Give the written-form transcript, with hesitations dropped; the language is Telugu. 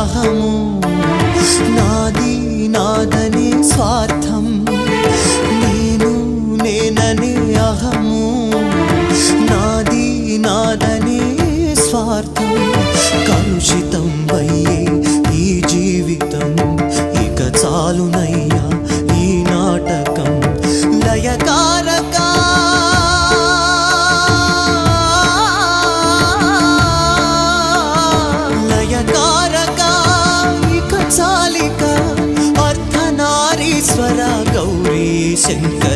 అహము నాది నాదనే స్వార్థం నేను నేననే అహము నాది నాదనే స్వార్థం కలుషితం అయ్యే ఈ జీవితం ఇక చాలునయ్యా ఈ నాటకం లయకారక లయకారక ఇక చాలిక అర్ధనారీశ్వర గౌరీ శంకర